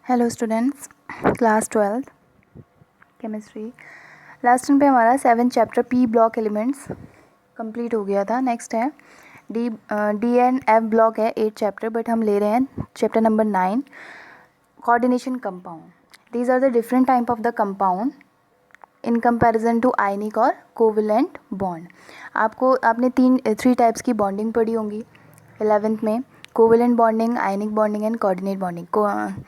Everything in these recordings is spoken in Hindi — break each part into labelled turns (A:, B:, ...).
A: Hello students, class 12 chemistry. Last time पे हमारा 7 chapter P block elements complete हो गया था। नेक्स्ट है डी एंड एफ ब्लॉक है 8 चैप्टर, बट हम ले रहे हैं chapter number 9 coordination compound. These are the different type of the compound in comparison to ionic और कोवेलेंट बॉन्ड। आपने थ्री टाइप्स की बॉन्डिंग पढ़ी होंगी 11th में, covalent bonding, ionic bonding and coordinate bonding.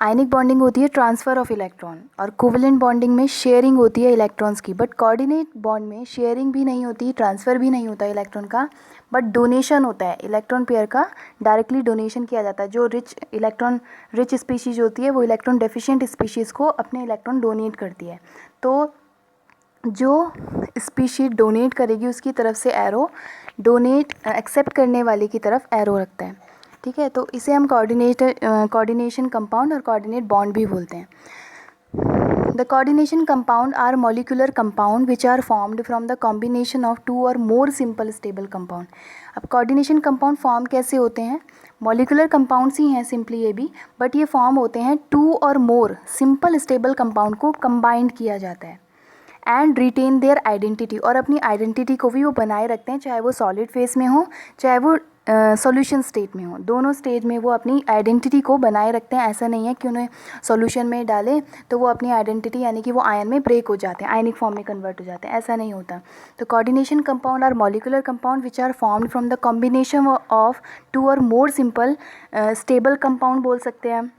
A: Ionic bonding होती है ट्रांसफ़र ऑफ इलेक्ट्रॉन और कोवेलेंट बॉन्डिंग में शेयरिंग होती है इलेक्ट्रॉन्स की। बट कोऑर्डिनेट बॉन्ड में शेयरिंग भी नहीं होती, ट्रांसफ़र भी नहीं होता इलेक्ट्रॉन का, बट डोनेशन होता है। इलेक्ट्रॉन पेयर का डायरेक्टली डोनेशन किया जाता है। जो इलेक्ट्रॉन रिच स्पीशीज़ होती है वो इलेक्ट्रॉन डेफिशिएंट स्पीशीज़ को अपने इलेक्ट्रॉन डोनेट करती है। तो जो स्पीशीज डोनेट करेगी उसकी तरफ से एरो, डोनेट एक्सेप्ट करने वाले की तरफ एरो रखता है। ठीक है, तो इसे हम कोऑर्डिनेशन कंपाउंड और कोऑर्डिनेट बॉन्ड भी बोलते हैं। The coordination compound are molecular compound which are formed from the combination of 2 और मोर सिंपल स्टेबल कंपाउंड। अब कोऑर्डिनेशन कंपाउंड फॉर्म कैसे होते हैं? मॉलिक्यूलर कंपाउंड्स ही हैं सिंपली ये भी, बट ये फॉर्म होते हैं 2 और मोर सिंपल स्टेबल कंपाउंड को कंबाइंड किया जाता है एंड रिटेन देयर आइडेंटिटी, और अपनी आइडेंटिटी को भी वो बनाए रखते हैं, चाहे वो सॉलिड फेस में हो चाहे वो सॉल्यूशन स्टेट में हो। दोनों स्टेज में वो अपनी आइडेंटिटी को बनाए रखते हैं। ऐसा नहीं है कि उन्हें सॉल्यूशन में डालें तो वो अपनी आइडेंटिटी यानी कि वो आयन में ब्रेक हो जाते हैं, आयनिक फॉर्म में कन्वर्ट हो जाते हैं, ऐसा नहीं होता। तो coordination compound are molecular compound which are formed from the combination of 2 और मोर सिंपल स्टेबल कंपाउंड बोल सकते हैं,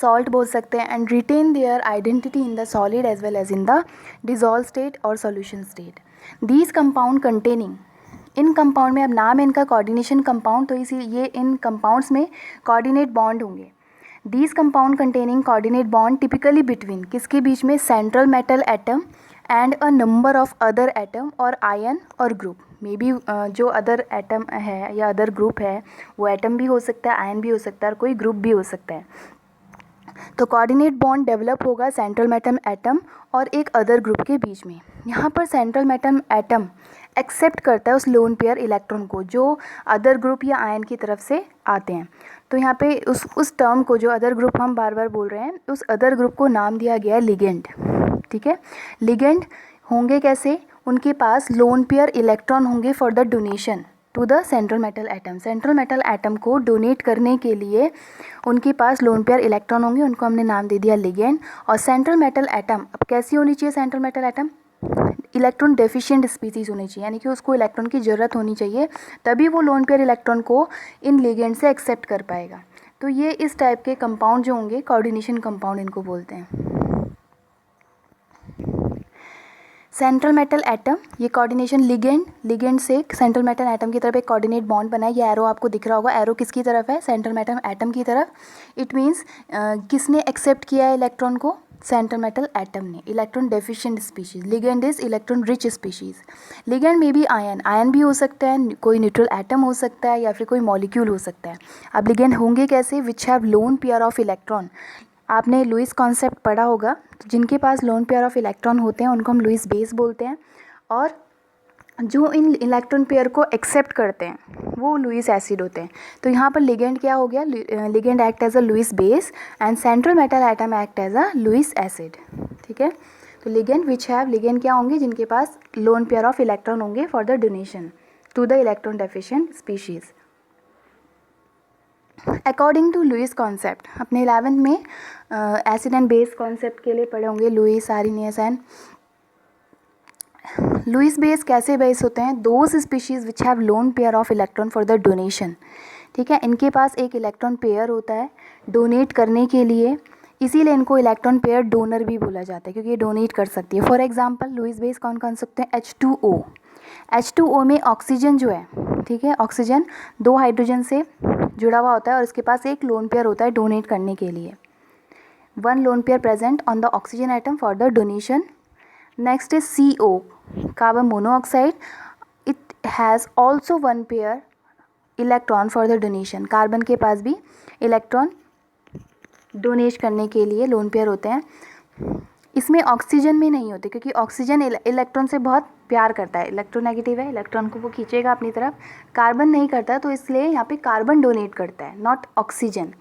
A: सॉल्ट बोल सकते हैं, and retain their identity in the solid as well as in the dissolve state और solution state. These compound containing, इन कंपाउंड में, अब नाम है इनका कोऑर्डिनेशन कंपाउंड, तो इसी ये इन कंपाउंड्स में कोऑर्डिनेट बॉन्ड होंगे। These compound containing coordinate bond typically between, किसके बीच में? Central metal atom and a number of other atom और आयन और ग्रुप। मे बी जो अदर एटम है या अदर ग्रुप है वो एटम भी हो सकता है, आयन भी हो सकता है और कोई ग्रुप भी हो सकता है। तो कोऑर्डिनेट बॉन्ड डेवलप होगा सेंट्रल मेटल एटम और एक अदर ग्रुप के बीच में। यहाँ पर सेंट्रल मेटल एटम एक्सेप्ट करता है उस लोन पेयर इलेक्ट्रॉन को जो अदर ग्रुप या आयन की तरफ से आते हैं। तो यहाँ पे उस टर्म को, जो अदर ग्रुप हम बार बार बोल रहे हैं, उस अदर ग्रुप को नाम दिया गया है लिगेंड। ठीक है, लिगेंड होंगे कैसे? उनके पास लोन पेयर इलेक्ट्रॉन होंगे for the donation to the central metal atom. Central metal atom को डोनेट करने के लिए उनके पास लोन पेयर इलेक्ट्रॉन होंगे, उनको हमने नाम दे दिया लिगेंड। और सेंट्रल मेटल एटम अब कैसी होनी चाहिए? Central metal atom electron deficient species होनी चाहिए, यानी कि उसको इलेक्ट्रॉन की ज़रूरत होनी चाहिए, तभी वो लोन पेयर इलेक्ट्रॉन को इन लिगेंड से एक्सेप्ट कर पाएगा। तो ये इस टाइप के कंपाउंड जो होंगे कोऑर्डिनेशन कंपाउंड इनको बोलते हैं। सेंट्रल मेटल एटम, ये कोऑर्डिनेशन लिगेंड से सेंट्रल मेटल एटम की तरफ एक कोऑर्डिनेट बॉन्ड बना है। ये एरो आपको दिख रहा होगा, एरो किसकी तरफ है? सेंट्रल मेटल एटम की तरफ। इट मीन्स किसने एक्सेप्ट किया है इलेक्ट्रॉन को? सेंट्रल मेटल एटम ने। Electron deficient species, ligand is electron rich species. Ligand में भी आयन भी हो सकता है, कोई न्यूट्रल एटम हो सकता है या फिर कोई मॉलिक्यूल हो सकता है। अब लिगेंड होंगे कैसे? Which have loan pair of electron. आपने लुईस कॉन्सेप्ट पढ़ा होगा, जिनके पास लोन पेयर ऑफ इलेक्ट्रॉन होते हैं उनको हम लुईस बेस बोलते हैं, और जो इन इलेक्ट्रॉन पेयर को एक्सेप्ट करते हैं वो लुईस एसिड होते हैं। तो यहाँ पर लिगेंड क्या हो गया? Ligand act as a Lewis base and central metal atom act as a Lewis acid. ठीक है, तो लिगेंड विच हैव, लिगेंड क्या होंगे? जिनके पास लोन पेयर ऑफ इलेक्ट्रॉन होंगे for the donation to the electron deficient species. According to Lewis concept, अपने 11th में एसिड एंड बेस कॉन्सेप्ट के लिए पढ़े होंगे लुईस, आर्रीनियस एंड लुईस बेस। कैसे बेस होते हैं? Those species which have loan pair of electron for the donation. ठीक है, इनके पास एक इलेक्ट्रॉन पेयर होता है डोनेट करने के लिए, इसीलिए इनको इलेक्ट्रॉन पेयर डोनर भी बोला जाता है, क्योंकि ये डोनेट कर सकती है। फॉर एग्जांपल लुईस बेस कौन कौन सकते हैं? H2O। H2O में ऑक्सीजन जो है, ठीक है, ऑक्सीजन 2 हाइड्रोजन से जुड़ा हुआ होता है और उसके पास एक लोन पेयर होता है डोनेट करने के लिए। 1 lone pair present on the oxygen atom for the donation. Next is CO, carbon monoxide. It has also 1 pair electron for the donation. Carbon के पास भी इलेक्ट्रॉन डोनेट करने के लिए लोन पेयर होते हैं। इसमें ऑक्सीजन में नहीं होते, क्योंकि ऑक्सीजन इलेक्ट्रॉन से बहुत प्यार करता है, इलेक्ट्रोनेगेटिव है, इलेक्ट्रॉन को वो खींचेगा अपनी तरफ। कार्बन नहीं करता, तो इसलिए यहाँ पे कार्बन डोनेट करता है, नॉट ऑक्सीजन।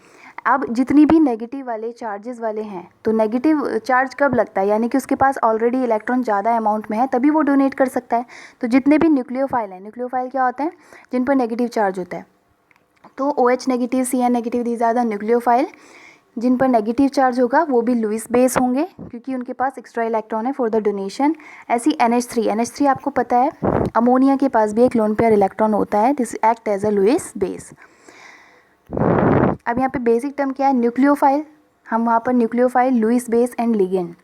A: अब जितनी भी नेगेटिव वाले चार्जेस वाले हैं, तो नेगेटिव चार्ज कब लगता है, यानी कि उसके पास ऑलरेडी इलेक्ट्रॉन ज़्यादा अमाउंट में है, तभी वो डोनेट कर सकता है। तो जितने भी न्यूक्लियोफाइल हैं, न्यूक्लियोफाइल क्या होते हैं, जिन पर नेगेटिव चार्ज होता है, तो OH negative, Cn negative, these are the nucleophile. जिन पर नेगेटिव चार्ज होगा वो भी लुईस बेस होंगे, क्योंकि उनके पास एक्स्ट्रा इलेक्ट्रॉन है फॉर द डोनेशन। ऐसी NH3 आपको पता है, अमोनिया के पास भी एक लोन पेयर इलेक्ट्रॉन होता है, this act as a Lewis base. अब यहाँ पे बेसिक टर्म क्या है, न्यूक्लियोफाइल। हम वहाँ पर nucleophile, Lewis base and ligand,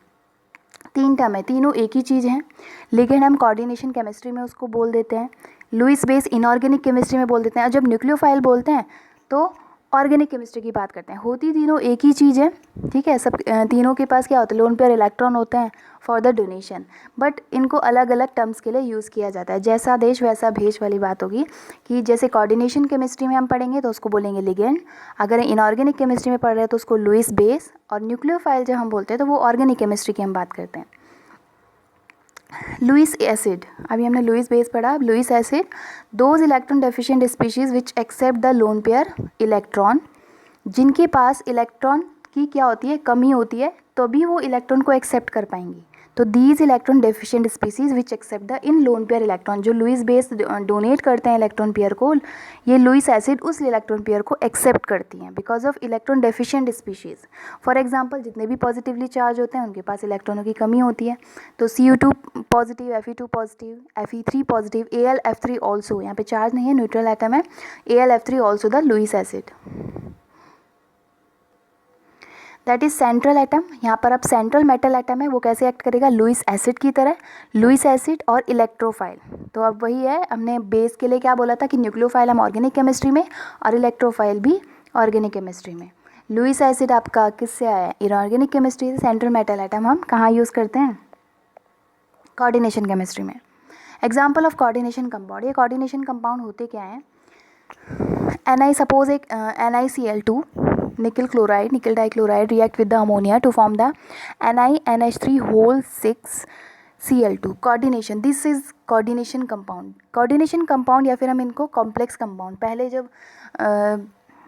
A: 3 term है, तीनों एक ही चीज़ हैं। लिगेंड हम कोऑर्डिनेशन केमिस्ट्री में उसको बोल देते हैं, लुईस बेस इनऑर्गेनिक केमिस्ट्री में बोल देते हैं, और जब न्यूक्लियोफाइल बोलते हैं तो ऑर्गेनिक केमिस्ट्री की बात करते हैं। होती तीनों एक ही चीज़ है, ठीक है। सब तीनों के पास क्या होता है, लोन पेयर इलेक्ट्रॉन होते हैं फॉर द डोनेशन, बट इनको अलग अलग टर्म्स के लिए यूज़ किया जाता है। जैसा देश वैसा भेष वाली बात होगी, कि जैसे कोऑर्डिनेशन केमिस्ट्री में हम पढ़ेंगे तो उसको बोलेंगे लिगेंड, अगर इनऑर्गेनिक केमिस्ट्री में पढ़ रहे हैं तो उसको लुईस बेस, और न्यूक्लियोफाइल जब हम बोलते हैं तो वो ऑर्गेनिक केमिस्ट्री की हम बात करते हैं। लुईस एसिड, अभी हमने लुईस बेस पढ़ा। अब Lewis acid, those electron deficient species which accept the lone pair electron, जिनके पास इलेक्ट्रॉन की क्या होती है, कमी होती है, तो भी वो इलेक्ट्रॉन को एक्सेप्ट कर पाएंगी। तो these electron deficient species which accept the in lone pair electron, जो लुईस बेस डोनेट करते हैं इलेक्ट्रॉन पेयर को, ये लुईस एसिड उस इलेक्ट्रॉन पेयर को एक्सेप्ट करती हैं because of electron deficient species. For example, जितने भी पॉजिटिवली चार्ज होते हैं उनके पास इलेक्ट्रॉनों की कमी होती है, तो Cu2 positive, Fe2 positive, Fe3 positive, AlF3 also, यहाँ पे चार्ज नहीं है, न्यूट्रल एटम है, AlF3 also the Lewis acid. That is central atom. यहाँ पर अब सेंट्रल मेटल एटम है, वो कैसे एक्ट करेगा, लुईस एसिड की तरह, लुईस एसिड और इलेक्ट्रोफाइल। तो अब वही है, हमने बेस के लिए क्या बोला था कि न्यूक्लियोफाइल हम ऑर्गेनिक केमिस्ट्री में और इलेक्ट्रोफाइल भी ऑर्गेनिक केमिस्ट्री में। लुईस एसिड आपका किससे आया है, इनऑर्गेनिक केमिस्ट्री से। सेंट्रल मेटल एटम हम कहाँ यूज़ करते हैं, कोऑर्डिनेशन केमिस्ट्री में। एग्जाम्पल ऑफ कोऑर्डिनेशन कंपाउंड, ये कोऑर्डिनेशन कंपाउंड होते क्या हैं, सपोज एक NiCl2, nickel chloride, nickel dichloride react with the ammonia to form the NiNH3 coordination, this is coordination compound. Coordination compound या फिर हम इनको कॉम्प्लेक्स कंपाउंड, पहले जब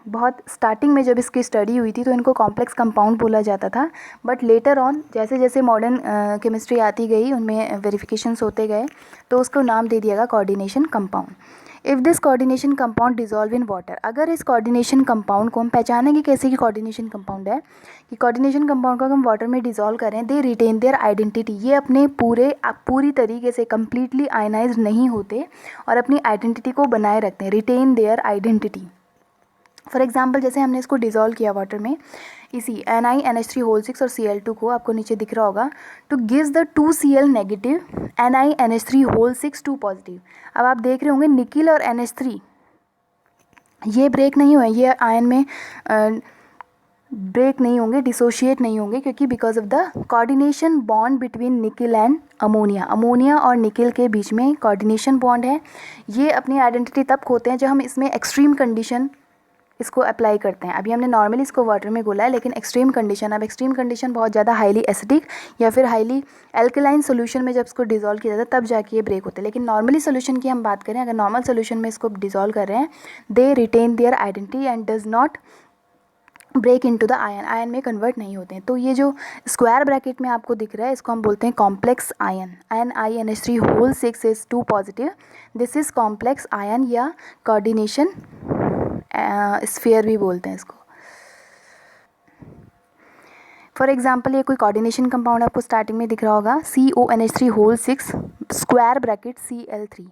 A: बहुत स्टार्टिंग में जब इसकी स्टडी हुई थी तो इनको कॉम्प्लेक्स कंपाउंड बोला जाता था, बट लेटर ऑन जैसे जैसे मॉडर्न केमिस्ट्री आती गई, उनमें वेरिफिकेशंस होते गए, तो उसको नाम दे दिया गया coordination compound. If this coordination compound dissolve in water, अगर इस कोऑर्डिनेशन कंपाउंड को हम पहचानेंगे कैसे कि कोऑर्डिनेशन कंपाउंड है, कि कोऑर्डिनेशन कंपाउंड को हम वाटर में डिजॉल्व करें, दे रिटेन देयर आइडेंटिटी, ये अपने पूरी तरीके से कम्प्लीटली आयनाइज नहीं होते और अपनी आइडेंटिटी को बनाए रखते हैं, retain their identity. For example, जैसे हमने इसको डिज़ोल्व किया वाटर में, इसी NiNH3 और Cl2 को, आपको नीचे दिख रहा होगा, two gives the 2Cl negative, NiNH3 2 positive. अब आप देख रहे होंगे निकिल और NH3 ये ब्रेक नहीं हुए, ये आयन में ब्रेक नहीं होंगे, डिसोशिएट नहीं होंगे, क्योंकि because of the coordination bond between nickel and ammonia. Ammonia और निकिल के बीच में कोऑर्डिनेशन बॉन्ड है। ये अपनी आइडेंटिटी तब खोते हैं जब हम इसमें एक्सट्रीम कंडीशन इसको अप्लाई करते हैं। अभी हमने नॉर्मली इसको वाटर में घोला है, लेकिन एक्सट्रीम कंडीशन, अब एक्सट्रीम कंडीशन बहुत ज़्यादा हाईली एसिडिक या फिर हाईली एल्कलाइन सोल्यूशन में जब इसको डिजोल्व किया जाता है तब जाके ये ब्रेक होते हैं। लेकिन नॉर्मली सोल्यूशन की हम बात करें, अगर नॉर्मल सोल्यूशन में इसको डिजोल्व कर रहे हैं, they retain their identity and does not break into the ion, ion में कन्वर्ट नहीं होते हैं। तो ये जो स्क्वायर ब्रैकेट में आपको दिख रहा है, इसको हम बोलते हैं complex ion. NiNH3 is 2 positive, this is complex ion या कोऑर्डिनेशन स्फीयर भी बोलते हैं इसको। फॉर एग्जाम्पल, ये कोई कोऑर्डिनेशन कंपाउंड आपको स्टार्टिंग में दिख रहा होगा, CONH3 square bracket Cl3।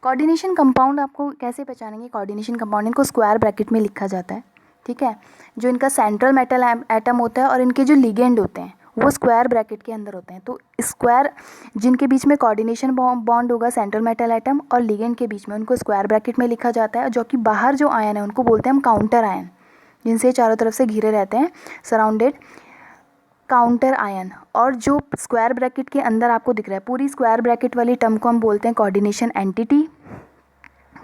A: Coordination compound आपको कैसे पहचानेंगे, कोऑर्डिनेशन कंपाउंड इनको स्क्वायर ब्रैकेट में लिखा जाता है, ठीक है। जो इनका सेंट्रल मेटल एटम होता है और इनके जो लिगेंड होते हैं वो स्क्वायर ब्रैकेट के अंदर होते हैं। तो स्क्वायर जिनके बीच में कोऑर्डिनेशन बॉन्ड होगा सेंट्रल मेटल एटम और लिगेंड के बीच में, उनको स्क्वायर ब्रैकेट में लिखा जाता है। जो कि बाहर जो आयन है उनको बोलते हैं हम काउंटर आयन, जिनसे चारों तरफ से घिरे रहते हैं, सराउंडेड, काउंटर आयन। और जो स्क्वायर ब्रैकेट के अंदर आपको दिख रहा है, पूरी स्क्वायर ब्रैकेट वाली टर्म को हम बोलते हैं कोऑर्डिनेशन एंटिटी,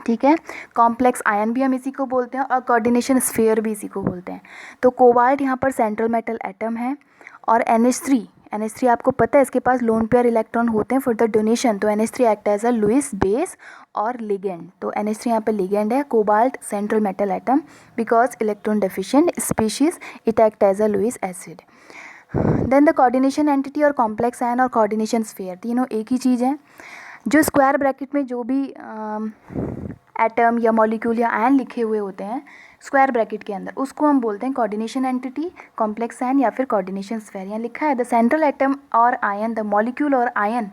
A: ठीक है। कॉम्प्लेक्स आयन भी हम इसी को बोलते हैं और कोऑर्डिनेशन स्फीयर भी इसी को बोलते हैं। तो कोबाल्ट यहाँ पर सेंट्रल मेटल एटम है और NH3 NH3 आपको पता है इसके पास लोन पेयर इलेक्ट्रॉन होते हैं फॉर द डोनेशन, तो NH3 act as a Lewis base और लिगेंड। तो NH3 यहाँ पे लिगेंड है। Cobalt central metal atom, because electron deficient species it act as a Lewis acid. Then the coordination entity और कॉम्प्लेक्स आयन और कोऑर्डिनेशन स्फीयर तीनों एक ही चीज़ है। जो स्क्वायर ब्रैकेट में जो भी एटम या मॉलिक्यूल या आयन लिखे हुए होते हैं स्क्वायर ब्रैकेट के अंदर, उसको हम बोलते हैं कोऑर्डिनेशन एंटिटी, कॉम्प्लेक्स आयन या फिर कोऑर्डिनेशन स्फीयर। यहाँ लिखा है द सेंट्रल एटम और आयन, द मॉलिक्यूल और ion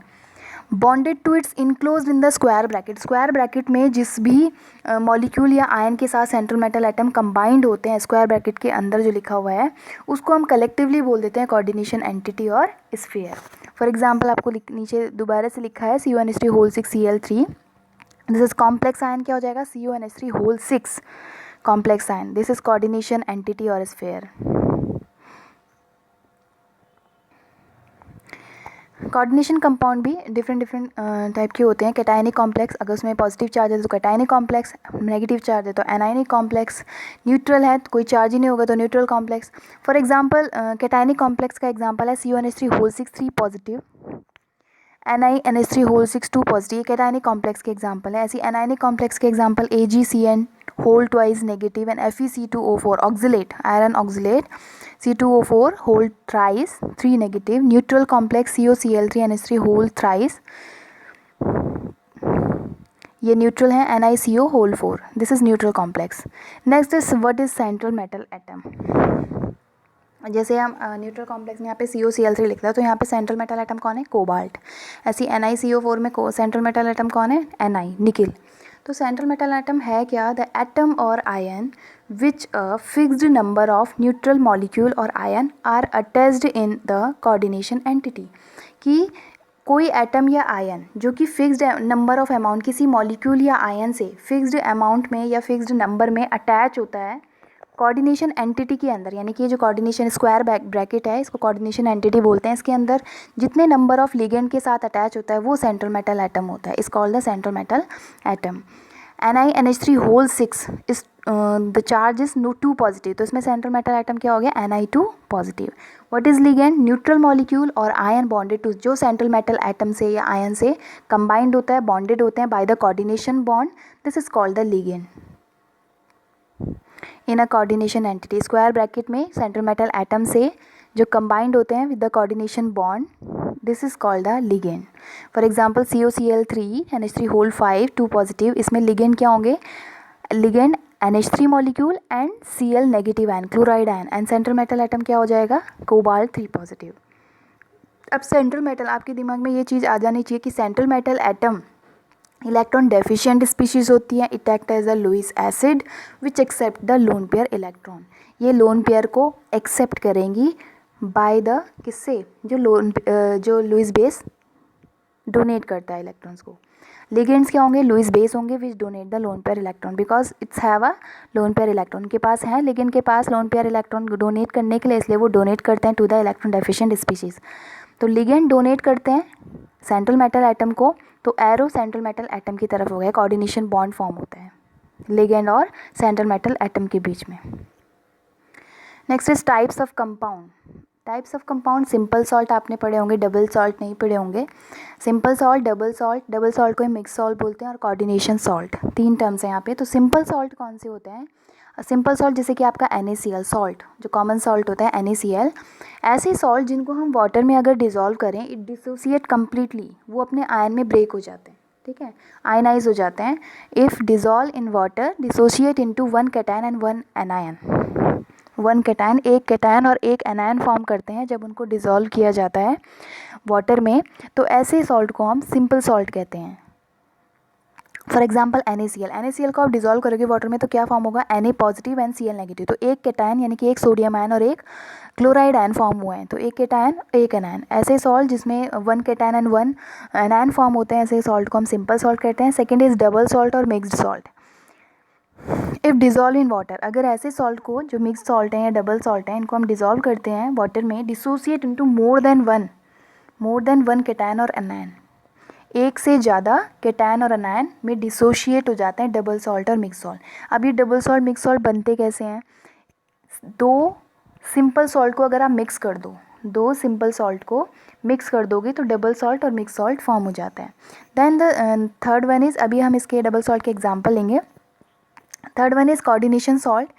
A: bonded to its enclosed in the square bracket. Square bracket में जिस भी मॉलिक्यूल या आयन के साथ सेंट्रल मेटल एटम कंबाइंड होते हैं स्क्वायर ब्रैकेट के अंदर जो लिखा हुआ है, उसको हम कलेक्टिवली बोल देते हैं कोऑर्डिनेशन एंटिटी और स्फीयर। फॉर एग्जांपल आपको नीचे दोबारा से लिखा है CuNH3 whole 6 Cl3, this is complex ion, क्या हो जाएगा CuNH3 whole 6 complex ion, this is coordination entity और स्फीयर। कोऑर्डिनेशन कंपाउंड भी डिफरेंट टाइप के होते हैं। कैटायनिक कॉम्प्लेक्स, अगर उसमें पॉजिटिव चार्ज है तो कैटायनिक कॉम्प्लेक्स, नेगेटिव चार्ज है तो एनायनिक कॉम्प्लेक्स, न्यूट्रल है तो कोई चार्ज ही नहीं होगा तो neutral complex. For example cationic complex का एग्जांपल है CuNH3 whole 6 3 positive, NiNH3 whole 6 2 positive, ये कैटायनिक कॉम्प्लेक्स के एग्जांपल है। ऐसी एनायनिक कॉम्प्लेक्स के example AgCN whole twice negative and FeC2O4 oxalate, iron oxalate C2O4 whole thrice 3 negative, neutral complex COCl3NH3 whole thrice, ये न्यूट्रल है NiCO whole 4, this is neutral complex. Next is what is central metal atom. जैसे हम न्यूट्रल कॉम्प्लेक्स में यहाँ पे COCl3 लिखता है तो यहाँ पे सेंट्रल मेटल एटम कौन है, कोबाल्ट। ऐसी NiCO4 में सेंट्रल मेटल एटम कौन है, Ni, निकिल। तो सेंट्रल मेटल एटम है क्या, द एटम और ion which a fixed number of neutral molecule और ion are attached in the coordination entity, कि कोई एटम या आयन जो कि फिक्स्ड नंबर ऑफ अमाउंट किसी मॉलिक्यूल या आयन से फिक्स्ड अमाउंट में या फिक्स्ड नंबर में अटैच होता है कोऑर्डिनेशन एंटिटी के अंदर, यानी कि ये जो कोऑर्डिनेशन स्क्वायर ब्रैकेट है इसको कोऑर्डिनेशन एंटिटी बोलते हैं। इसके अंदर जितने नंबर ऑफ लिगेंड के साथ अटैच होता है वो सेंट्रल मेटल एटम होता है, is called the central metal atom. NiNH3 whole 6 is the charge is 2 positive, तो इसमें सेंट्रल मेटल एटम क्या हो गया, Ni2 positive. What is ligand, neutral molecule और आयन बॉन्डेड टू, जो सेंट्रल मेटल एटम से या आयन से कंबाइंड होता है, बॉन्डेड होते हैं by the coordination bond, this is called the ligand in a coordination entity. Square bracket में सेंट्रल मेटल एटम से जो कंबाइंड होते हैं with the coordination bond, this is called the ligand. For example COCl3NH3 whole 5 2 positive, इसमें लिगेंड क्या होंगे, ligand NH3 molecule and Cl negative ion, chloride ion, and central metal atom क्या हो जाएगा, कोबाल्ट 3 पॉजिटिव। अब सेंट्रल मेटल, आपके दिमाग में ये चीज़ आ जानी चाहिए कि central metal atom electron deficient species होती है, it act as a Lewis acid which accept the lone pair electron, ये लोन पेयर को एक्सेप्ट करेंगी बाय द किससे, जो लुईस बेस डोनेट करता है इलेक्ट्रॉन्स को। लिगेंड्स क्या होंगे, लुईस बेस होंगे which donate the lone pair electron, because it's have a lone pair electron, के पास है लिगेंड के पास लोन पेयर इलेक्ट्रॉन डोनेट करने के लिए, इसलिए वो डोनेट करते हैं to the electron deficient species. तो लिगेंड डोनेट करते हैं सेंट्रल मेटल एटम को, तो एरो सेंट्रल मेटल एटम की तरफ हो गया, कोऑर्डिनेशन बॉन्ड फॉर्म होता है लिगेंड और सेंट्रल मेटल एटम के बीच में। Next is types of compound. Types of compound, simple salt आपने पढ़े होंगे, डबल सॉल्ट नहीं पढ़े होंगे। सिंपल सॉल्ट, डबल सॉल्ट को मिक्स सॉल्ट बोलते हैं, और कोऑर्डिनेशन सॉल्ट, 3 टर्म्स हैं यहाँ पे। तो सिंपल सॉल्ट कौन से होते हैं, सिंपल सॉल्ट जैसे कि आपका NaCl सॉल्ट, जो कॉमन सॉल्ट होता है NaCl, ऐसे सॉल्ट जिनको हम वाटर में अगर डिज़ोल्व करें इट डिसोसिएट कम्प्लीटली, वो अपने आयन में ब्रेक हो जाते हैं, ठीक है, आयनाइज हो जाते हैं। If dissolve in water dissociate into 1 cation and 1 anion, 1 cation, एक कैटायन और एक एनायन फॉर्म करते हैं जब उनको डिज़ोल्व किया जाता है वाटर में, तो ऐसे सॉल्ट को हम सिंपल सॉल्ट कहते हैं। फॉर एग्जाम्पल NaCl को आप डिजोल्व करोगे वाटर में तो क्या फॉर्म होगा, Na positive and Cl negative, तो एक कैटायन यानी कि एक सोडियम आयन और एक क्लोराइड आयन फॉर्म हुए हैं, तो एक कैटायन एक एनायन। ऐसे सॉल्ट जिसमें 1 कैटायन एंड 1 एनायन फॉर्म होते हैं, ऐसे सॉल्ट को हम सिंपल सॉल्ट कहते हैं। सेकेंड इज डबल सॉल्ट और mixed salt. If dissolve in water, अगर ऐसे सॉल्ट को जो मिक्स सॉल्ट हैं या डबल सॉल्ट हैं इनको हम डिज़ोल्व करते हैं वाटर में, dissociate into more than one cation और एनायन, एक से ज़्यादा कैटायन और एनायन में डिसोशिएट हो जाते हैं डबल सॉल्ट और मिक्स सॉल्ट। अब ये डबल सॉल्ट मिक्स सॉल्ट बनते कैसे हैं, 2 सिंपल सॉल्ट को अगर आप मिक्स कर दो, दो सिंपल सॉल्ट को मिक्स कर दोगे तो डबल सॉल्ट और मिक्स सॉल्ट फॉर्म हो जाता है. Then the third one is, अभी हम इसके डबल सॉल्ट के एग्जांपल लेंगे. Third one is coordination salt.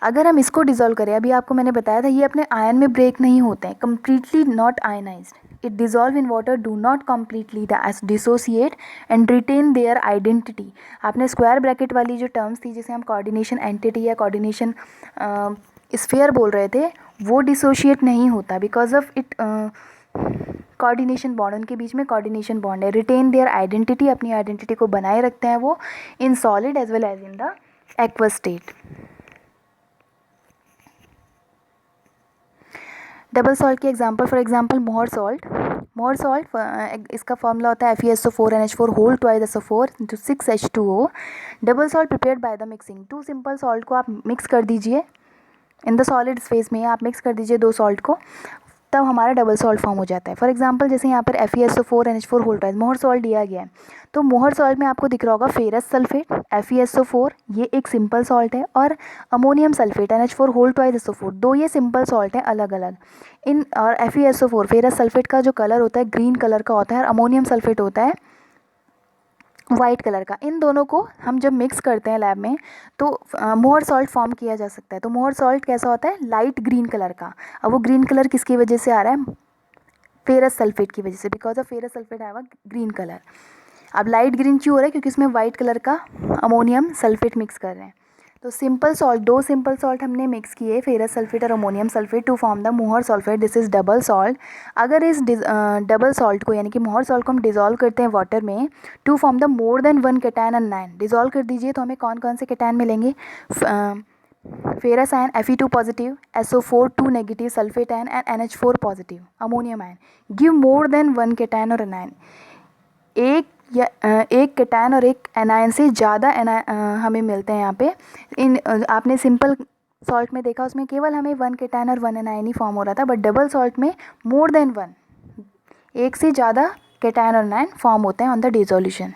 A: अगर हम इसको डिज़ोल्व करें, अभी आपको मैंने बताया था ये अपने आयन में ब्रेक नहीं होते हैं, completely not ionised. It dissolve in water, do not completely dissociate and retain their identity. आपने स्क्वायर ब्रैकेट वाली जो टर्म्स थी जिसे हम कोऑर्डिनेशन एंटिटी या कोऑर्डिनेशन स्फीयर बोल रहे थे, वो डिसोशिएट नहीं होता because of it coordination bond, उनके बीच में कोऑर्डिनेशन बॉन्ड है. रिटेन देयर आइडेंटिटी, अपनी आइडेंटिटी को बनाए रखते हैं वो in solid as well as in the aqueous state. Double salt के example, for example Mohr salt. Mohr salt इसका फॉर्मूला होता है FeSO4NH4 whole twice SO4 into 6H2O. Double salt prepared by the mixing. Two simple salt को आप मिक्स कर दीजिए इन द सॉलिड स्पेस में, आप मिक्स कर दीजिए दो सॉल्ट को, तब हमारा डबल सॉल्ट फॉर्म हो जाता है. फॉर एग्जांपल जैसे यहाँ पर FeSO4NH4 होल ट्वाइस मोहर सॉल्ट दिया गया है, तो मोहर सॉल्ट में आपको दिख रहा होगा फेरस सल्फेट FeSO4, ये एक सिंपल सॉल्ट है, और ammonium sulphate NH4 whole twice SO4, दो ये सिंपल सॉल्ट हैं अलग अलग. इन और FeSO4 फेरस सल्फेट का जो कलर होता है ग्रीन कलर का होता है, और अमोनियम सल्फेट होता है वाइट कलर का. इन दोनों को हम जब मिक्स करते हैं लैब में तो मोहर सॉल्ट फॉर्म किया जा सकता है. तो मोहर सॉल्ट कैसा होता है, लाइट ग्रीन कलर का. अब वो ग्रीन कलर किसकी वजह से आ रहा है, फेरस सल्फेट की वजह से, बिकॉज ऑफ फेरस सल्फेट आया हुआ ग्रीन कलर. अब लाइट ग्रीन क्यों हो रहा है, क्योंकि इसमें वाइट कलर का अमोनियम सल्फेट मिक्स कर रहे हैं. तो सिंपल सॉल्ट, दो सिंपल सॉल्ट हमने मिक्स किए, फेरस सल्फेट और ammonium sulphate, to form the Mohr sulphate. This is double salt. अगर इस डबल सॉल्ट को यानी कि मोहर सॉल्ट को हम डिज़ोल्व करते हैं वाटर में, to form the more than one cation and anion. Dissolve कर दीजिए तो हमें कौन कौन से कैटायन मिलेंगे, ferrous ion Fe2 positive, SO4 2 negative, sulphate ion and NH4 positive, ammonium ion. Give more than one cation और एनायन. एक कैटायन और एक एनायन से ज़्यादा हमें मिलते हैं यहाँ पे. इन आपने सिंपल सॉल्ट में देखा उसमें केवल हमें वन कैटायन और वन एनायन ही फॉर्म हो रहा था, बट डबल सॉल्ट में मोर देन वन, एक से ज़्यादा कैटायन और एनायन फॉर्म होते हैं ऑन द डिसोल्यूशन.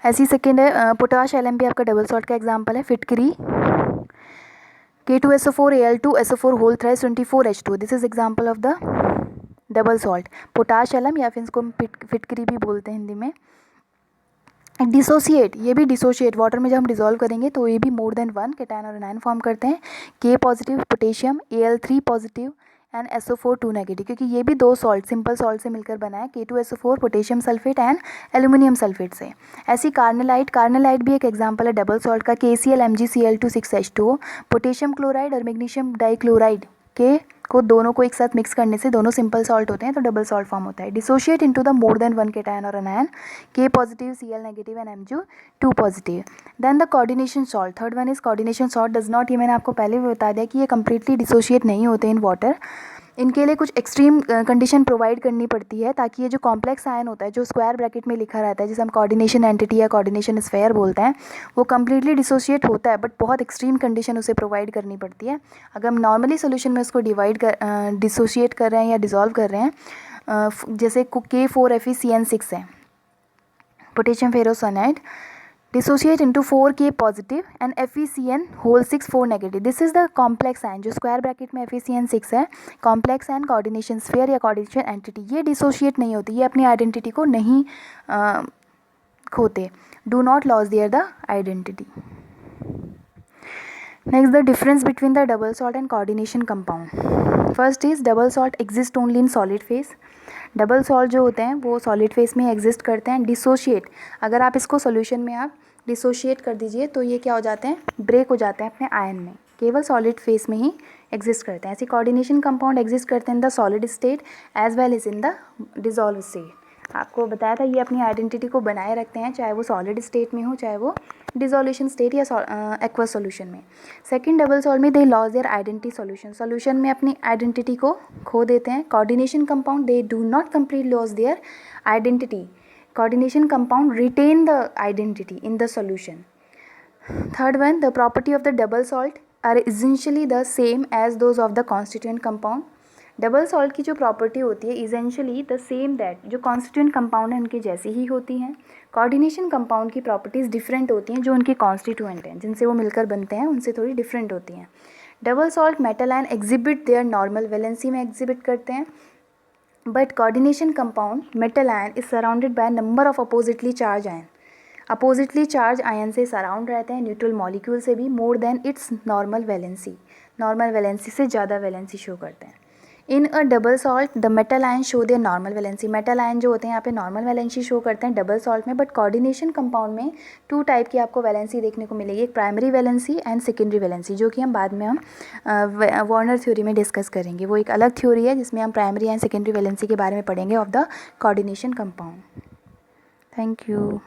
A: ऐसी सेकेंड है पोटाश LMP, आपका डबल सॉल्ट का एग्जाम्पल है. फिटकरी K2SO4 Al2 SO4 whole thrice 24H2. This is example of the double salt. Potash alum या फिर इसको फिटकरी भी बोलते हैं हिंदी में. डिसोसिएट, ये भी डिसोशिएट, वाटर में जब हम डिज़ोल्व करेंगे तो ये भी मोर देन वन कैटायन और एनायन फॉर्म करते हैं. K positive potassium, Al3 positive and SO4 2 negative, क्योंकि ये भी दो सॉल्ट सिंपल सॉल्ट से मिलकर बना है, K2SO4 potassium sulphate and aluminium sulphate से. ऐसी कार्नेलाइट, कार्नेलाइट भी एक एग्जांपल है डबल सॉल्ट का. KCl MgCl2 6H2O. Potassium chloride और मैग्नीशियम डाइक्लोराइड के को दोनों को एक साथ मिक्स करने से दोनों सिंपल सॉल्ट होते हैं, तो डबल सॉल्ट फॉर्म होता है. Dissociate into the more than one cation और anion, K positive Cl negative and Mg2 positive. Then the coordination salt. Third one is coordination salt. Does not, ये मैंने आपको पहले भी बता दिया कि ये कम्प्लीटली डिसोशिएट नहीं होते इन वाटर. इनके लिए कुछ एक्सट्रीम कंडीशन प्रोवाइड करनी पड़ती है ताकि ये जो कॉम्प्लेक्स आयन होता है जो स्क्वायर ब्रैकेट में लिखा रहता है जिसे हम कोऑर्डिनेशन एंटिटी या कोऑर्डिनेशन स्फेयर बोलते हैं, वो कम्प्लीटली डिसोशिएट होता है, बट बहुत एक्सट्रीम कंडीशन उसे प्रोवाइड करनी पड़ती है. अगर हम नॉर्मली सोल्यूशन में उसको डिसोशिएट कर रहे हैं या डिज़ोल्व कर रहे हैं, जैसे K4FeCN6 है, potassium ferrocyanide, dissociate into 4K positive and FeCN whole 6 4 negative. This is the complex ion जो स्क्वायर ब्रैकेट में FeCN6 है. कॉम्प्लेक्स आयन कोऑर्डिनेशन स्फीयर या कोऑर्डिनेशन एंटिटी, ये डिसोशिएट नहीं होती, ये अपनी आइडेंटिटी को नहीं खोते. Do not loss their the identity. Next, the difference between the double salt and coordination compound. First is double salt exist only in solid phase. Double salt जो होते हैं वो सॉलिड फेस में एग्जिस्ट करते हैं. डिसोशिएट, अगर आप इसको सोल्यूशन में आप डिसोशिएट कर दीजिए तो ये क्या हो जाते हैं, ब्रेक हो जाते हैं अपने आयन में, केवल सॉलिड फेस में ही एग्जिस्ट करते हैं. ऐसे कोऑर्डिनेशन कंपाउंड एग्जिस्ट करते हैं in the solid state as well as in the dissolve state. आपको बताया था ये अपनी आइडेंटिटी को बनाए रखते हैं, चाहे वो सॉलिड स्टेट में हो चाहे वो डिसोल्यूशन स्टेट या एक्वस सॉल्यूशन में. सेकंड, डबल सॉल्ट में they lose their identity solution, solution में अपनी आइडेंटिटी को खो देते हैं. Coordination compound they do not complete lose their identity. Coordination compound retain the identity in the solution. Third one, the property of the double salt are essentially the same as those of the constituent compound. Double salt की जो प्रॉपर्टी होती है इसेंशियली द सेम दैट जो कॉन्स्टिट्यूएंट कंपाउंड है उनकी जैसी ही होती हैं. कोऑर्डिनेशन कंपाउंड की प्रॉपर्टीज़ डिफरेंट होती हैं, जो उनके कॉन्स्टिट्यूएंट हैं जिनसे वो मिलकर बनते हैं उनसे थोड़ी डिफरेंट होती हैं. Double salt metal ion exhibit their normal valency में एग्जिबिट करते हैं, but coordination compound metal ion is surrounded by number of oppositely charge ion, oppositely charge ion से सराउंड रहते हैं न्यूट्रल मॉलिक्यूल से भी, more than its normal valency से ज़्यादा वैलेंसी शो करते हैं। In a double salt the metal ion show their normal valency, metal ion जो होते हैं यहाँ पे नॉर्मल वैलेंसी शो करते हैं डबल सॉल्ट में, बट कोऑर्डिनेशन कंपाउंड में 2 टाइप की आपको वैलेंसी देखने को मिलेगी, एक primary valency and secondary valency, जो कि हम बाद में हम वार्नर थ्योरी में डिस्कस करेंगे। वो एक अलग थ्योरी है जिसमें हम प्राइमरी एंड सेकेंडरी वैलेंसी के बारे में पढ़ेंगे of the coordination compound. Thank you.